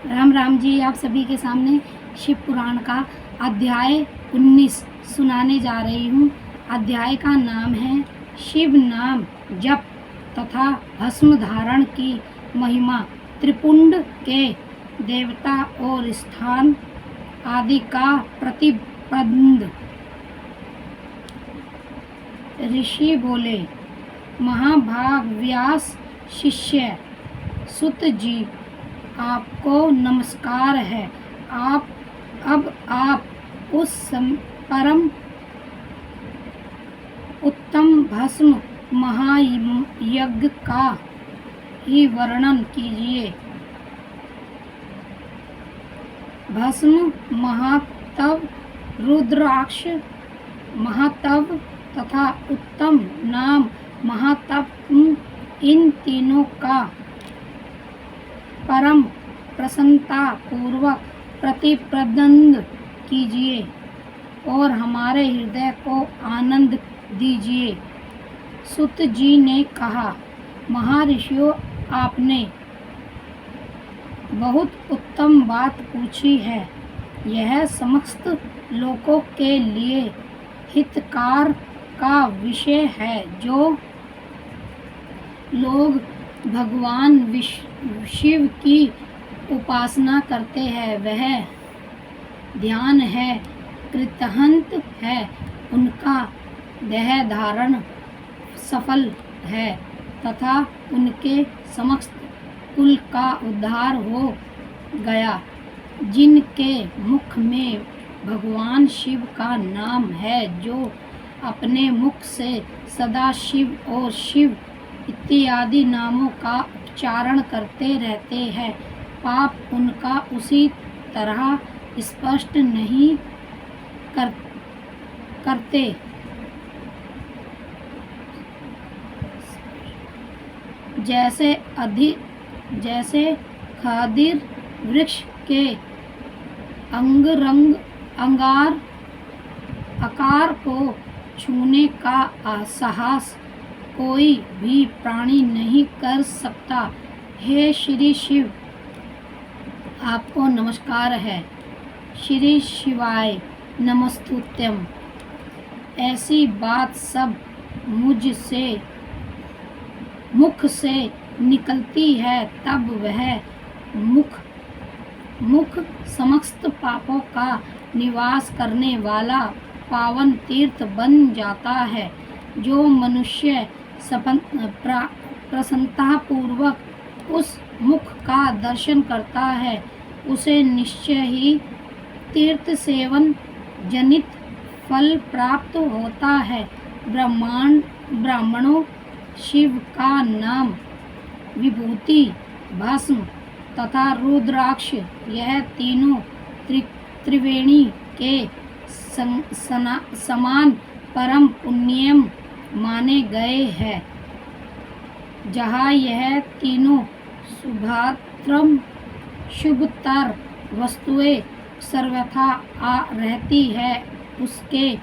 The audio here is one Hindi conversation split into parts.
राम राम जी। आप सभी के सामने शिव पुराण का अध्याय 19 सुनाने जा रही हूँ। अध्याय का नाम है शिव नाम जप तथा भस्म धारण की महिमा, त्रिपुंड के देवता और स्थान आदि का प्रतिबंध। ऋषि बोले, महाभाग व्यास शिष्य सुत जी, आपको नमस्कार है। आप उस परम उत्तम भस्म महायज्ञ का ही वर्णन कीजिए। भस्म महातव, रुद्राक्ष महातव तथा उत्तम नाम महातप, इन तीनों का परम प्रसन्नता पूर्वक प्रतिप्रबंध कीजिए और हमारे हृदय को आनंद दीजिए। सुत जी ने कहा, महर्षियों, आपने बहुत उत्तम बात पूछी है। यह समस्त लोगों के लिए हितकार का विषय है। जो लोग भगवान शिव की उपासना करते हैं, वह ध्यान है कृतहंत है, उनका देह धारण सफल है तथा उनके समस्त कुल का उद्धार हो गया। जिनके मुख में भगवान शिव का नाम है, जो अपने मुख से सदा शिव और शिव इत्यादि नामों का उच्चारण करते रहते हैं, पाप उनका उसी तरह स्पष्ट नहीं करते जैसे खदिर वृक्ष के अंगार आकार को छूने का साहस कोई भी प्राणी नहीं कर सकता। हे श्री शिव, आपको नमस्कार है। श्री शिवाय नमस्तुत्यम। ऐसी बात सब मुख से निकलती है, तब वह मुख समस्त पापों का निवास करने वाला पावन तीर्थ बन जाता है। जो मनुष्य प्रसन्नता पूर्वक उस मुख का दर्शन करता है, उसे निश्चय ही तीर्थ सेवन जनित फल प्राप्त होता है। ब्राह्मणों शिव का नाम, विभूति, भस्म तथा रुद्राक्ष, यह तीनों त्रिवेणी के समान परम पुण्यम माने गए हैं। जहाँ यह तीनों शुभतर वस्तुएं सर्वथा रहती है, उसके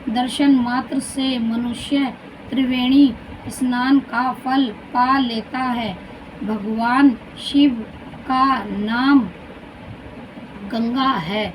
दर्शन मात्र से मनुष्य त्रिवेणी स्नान का फल पा लेता है। भगवान शिव का नाम गंगा है,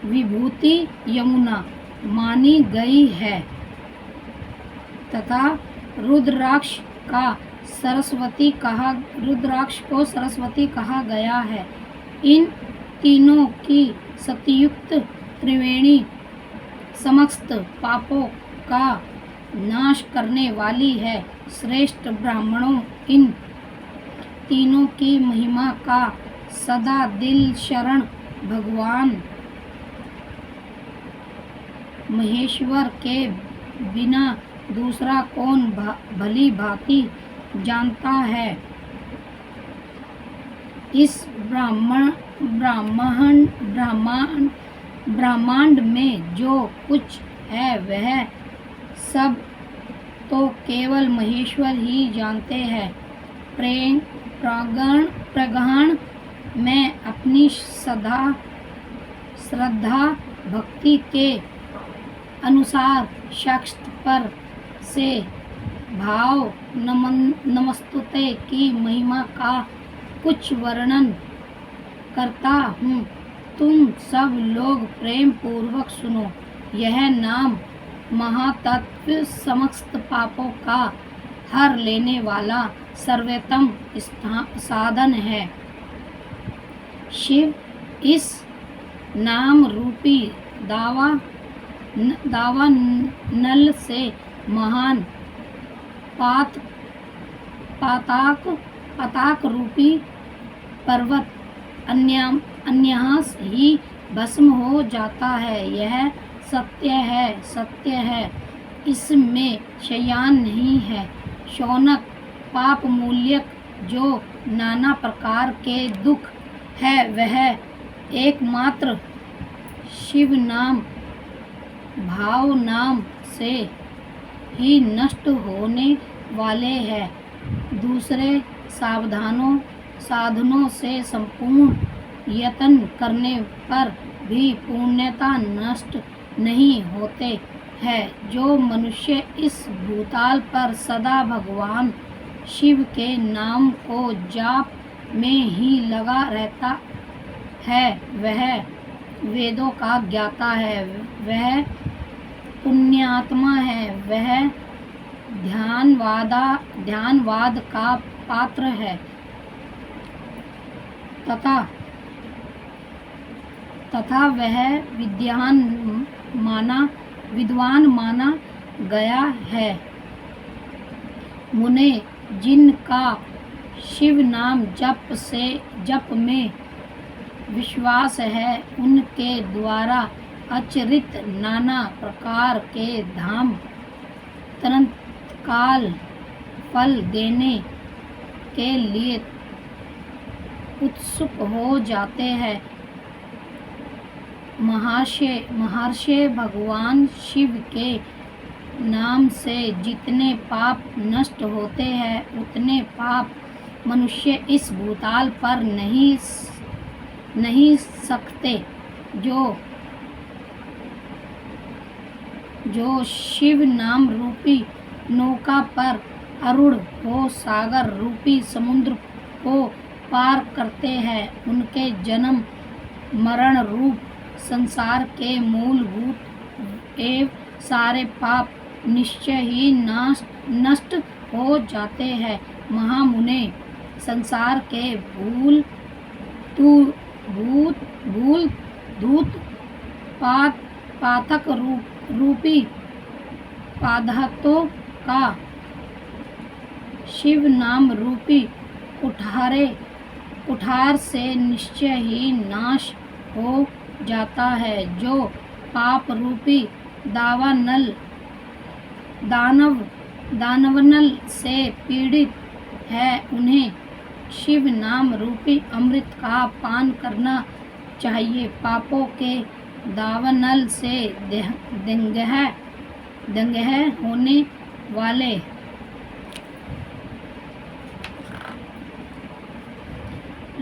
विभूति यमुना मानी गई है तथा रुद्राक्ष को सरस्वती कहा गया है। इन तीनों की सतयुक्त त्रिवेणी समस्त पापों का नाश करने वाली है। श्रेष्ठ ब्राह्मणों, इन तीनों की महिमा का सदा दिल शरण भगवान महेश्वर के बिना दूसरा कौन भली भांति जानता है। इस ब्रह्मांड में जो कुछ है, वह सब तो केवल महेश्वर ही जानते हैं। प्रगहण में अपनी श्रद्धा भक्ति के अनुसार शाक्त पर से भाव नमस्तुते की महिमा का कुछ वर्णन करता हूँ, तुम सब लोग प्रेम पूर्वक सुनो। यह नाम महातत्व समस्त पापों का हर लेने वाला सर्वोत्तम साधन है। शिव इस नाम रूपी दावा नल से महान पाताक रूपी पर्वत अन्यहास ही भस्म हो जाता है। यह सत्य है, इसमें शयान नहीं है। शौनक पाप मूल्यक जो नाना प्रकार के दुख है वह एकमात्र शिव नाम भाव नाम से ही नष्ट होने वाले हैं। दूसरे साधनों से संपूर्ण यत्न करने पर भी पूर्णता नष्ट नहीं होते हैं। जो मनुष्य इस भूताल पर सदा भगवान शिव के नाम को जाप में ही लगा रहता है वह वेदों का ज्ञाता है, वह पुण्यात्मा है, वह ध्यानवाद का पात्र है तथा वह विद्वान माना गया है। मुने जिनका शिव नाम जप में विश्वास है, उनके द्वारा आचरित नाना प्रकार के धाम तुरंत काल फल देने के लिए उत्सुक हो जाते हैं। महर्षि भगवान शिव के नाम से जितने पाप नष्ट होते हैं, उतने पाप मनुष्य इस भूताल पर नहीं सकते। जो शिव नाम रूपी नौका पर आरूढ़ हो सागर रूपी समुद्र को पार करते हैं, उनके जन्म मरण रूप संसार के मूलभूत एवं सारे पाप निश्चय ही नष्ट हो जाते हैं। महामुने संसार के धूत पातक रूपी पदार्थों का शिव नाम रूपी कुठार से निश्चय ही नाश हो जाता है। जो पाप रूपी दानवनल से पीड़ित है, उन्हें शिव नाम रूपी अमृत का पान करना चाहिए। पापों के दावानल से दंगह होने वाले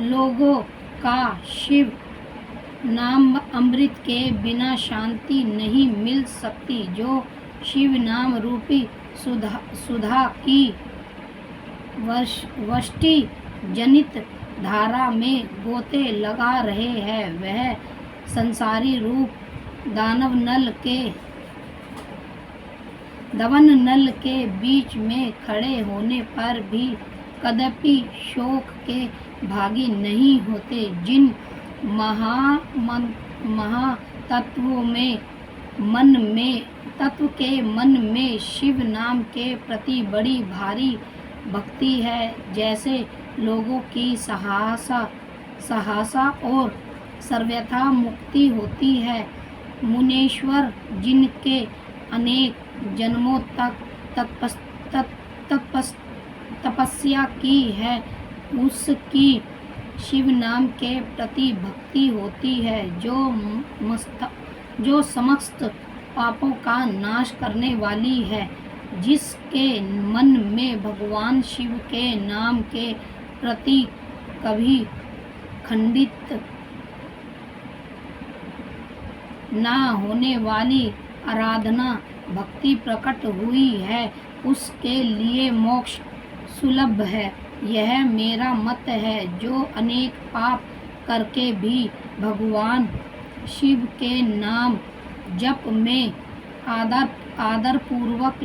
लोगों का शिव नाम अमृत के बिना शांति नहीं मिल सकती। जो शिव नाम रूपी सुधा की वष्टि जनित धारा में गोते लगा रहे हैं, वह संसारी रूप दवन नल के बीच में खड़े होने पर भी कदापि शोक के भागी नहीं होते। जिन तत्व के मन में शिव नाम के प्रति बड़ी भारी भक्ति है, जैसे लोगों की सहसा और सर्वथा मुक्ति होती है। मुनीश्वर जिनके अनेक जन्मों तक तपस्या की है, उसकी शिव नाम के प्रति भक्ति होती है, जो समस्त पापों का नाश करने वाली है। जिसके मन में भगवान शिव के नाम के प्रति कभी खंडित ना होने वाली आराधना भक्ति प्रकट हुई है, उसके लिए मोक्ष सुलभ है। यह मेरा मत है। जो अनेक पाप करके भी भगवान शिव के नाम जप में आदर पूर्वक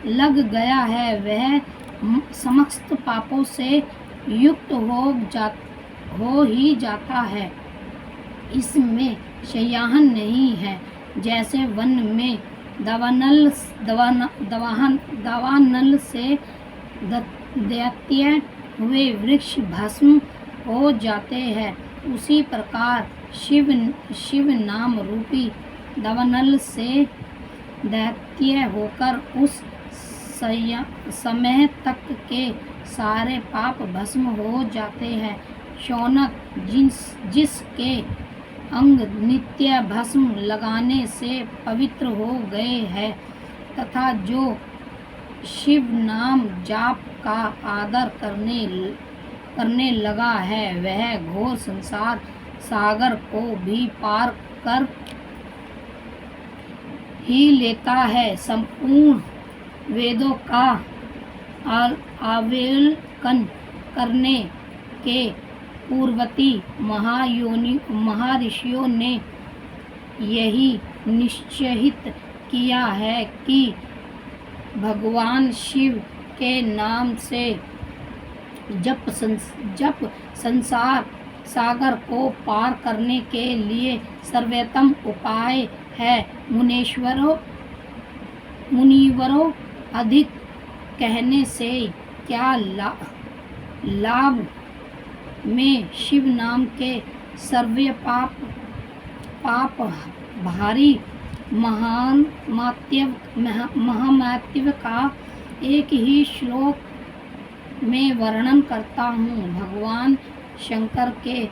लग गया है, वह समस्त पापों से युक्त हो ही जाता है। इसमें संदेह नहीं है। जैसे वन में दावानल से दैत्य हुए वृक्ष भस्म हो जाते हैं, उसी प्रकार शिव नाम रूपी दावानल से दैत्य होकर उस समय तक के सारे पाप भस्म हो जाते हैं। शौनक जिसके अंग नित्य भस्म लगाने से पवित्र हो गए हैं तथा जो शिव नाम जाप का आदर करने लगा है, वह घोर संसार सागर को भी पार कर ही लेता है। संपूर्ण वेदों का अवलोकन करने के पूर्ववर्ती महर्षियों ने यही निश्चित किया है कि भगवान शिव के नाम से जप संसार सागर को पार करने के लिए सर्वोत्तम उपाय है। मुनिवरों अधिक कहने से क्या लाभ में शिव नाम के सर्व पाप भारी महामात्य का एक ही श्लोक में वर्णन करता हूँ। भगवान शंकर के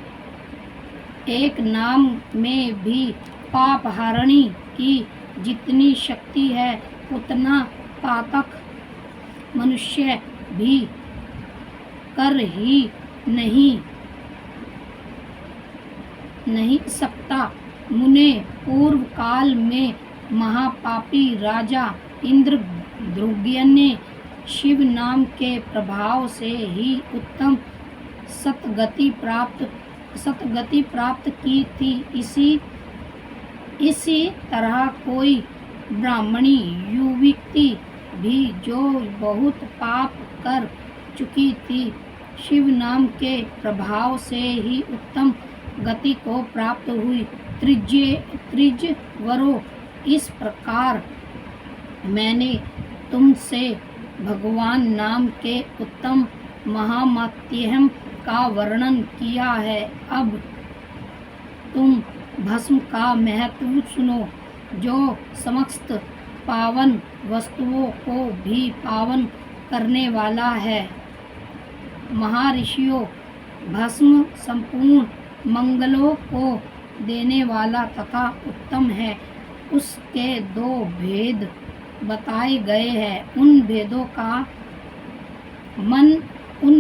एक नाम में भी पाप हारणी की जितनी शक्ति है, उतना पातक मनुष्य भी कर ही नहीं सकता। मुने पूर्व काल में महापापी राजा इंद्रद्युम्न ने शिव नाम के प्रभाव से ही उत्तम सतगति प्राप्त की थी। इसी तरह कोई ब्राह्मणी युवती भी जो बहुत पाप कर चुकी थी, शिव नाम के प्रभाव से ही उत्तम गति को प्राप्त हुई। त्रिजवरों, इस प्रकार मैंने तुमसे भगवान नाम के उत्तम महात्म्य का वर्णन किया है। अब तुम भस्म का महत्व सुनो, जो समस्त पावन वस्तुओं को भी पावन करने वाला है। महर्षियों, भस्म संपूर्ण मंगलों को देने वाला तथा उत्तम है। उसके 2 भेद बताए गए हैं। उन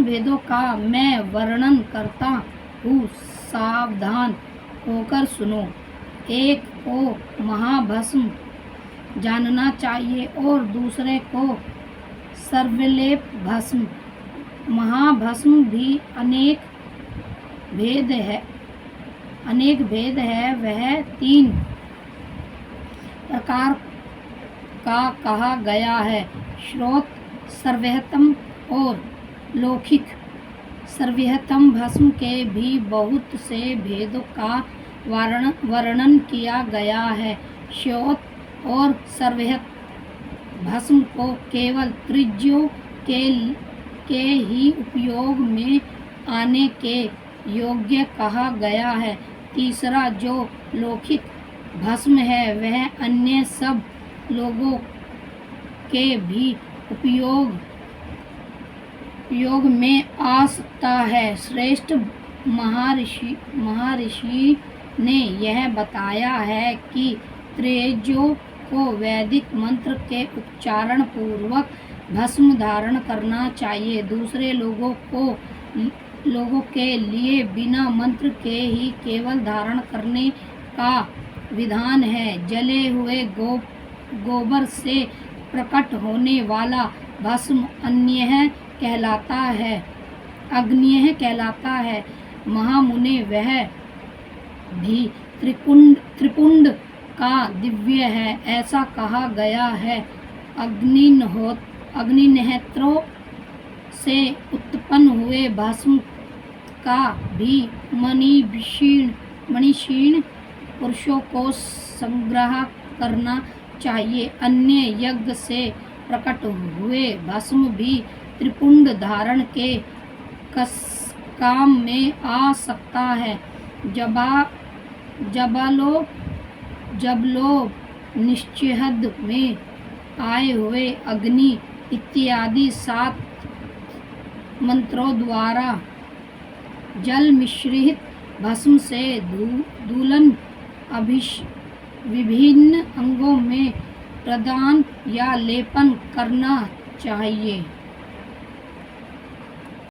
भेदों का मैं वर्णन करता हूँ, सावधान होकर सुनो। एक को महाभस्म जानना चाहिए और दूसरे को सर्वलेप भस्म। महाभस्म भी अनेक भेद है। वह 3 प्रकार का कहा गया है, श्रोत, सर्वोत्तम और लौकिक। सर्वोत्तम भस्म के भी बहुत से भेदों का वर्णन किया गया है। श्रोत और सर्वोत्तम भस्म को केवल त्रिज्यों के ही उपयोग में आने के योग्य कहा गया है। तीसरा जो लौकिक भस्म है, वह अन्य सब लोगों के भी उपयोग में आ सकता है। श्रेष्ठ महर्षि ने यह बताया है कि त्रिज्यों को वैदिक मंत्र के उच्चारण पूर्वक भस्म धारण करना चाहिए। दूसरे लोगों के लिए बिना मंत्र के ही केवल धारण करने का विधान है। जले हुए गोबर से प्रकट होने वाला भस्म अन्य कहलाता है, अग्न्येय कहलाता है। महामुने वह भी त्रिपुंड का दिव्य है, ऐसा कहा गया है। अग्निनेत्रों से उत्पन्न हुए भस्म का भी मणिक्षीण पुरुषों को संग्रह करना चाहिए। अन्य यज्ञ से प्रकट हुए भस्म भी त्रिपुंड धारण के काम में आ सकता है। जब लोग निश्चिहद में आए हुए अग्नि इत्यादि 7 मंत्रों द्वारा जल मिश्रित भस्म से धूलन विभिन्न अंगों में प्रदान या लेपन करना चाहिए।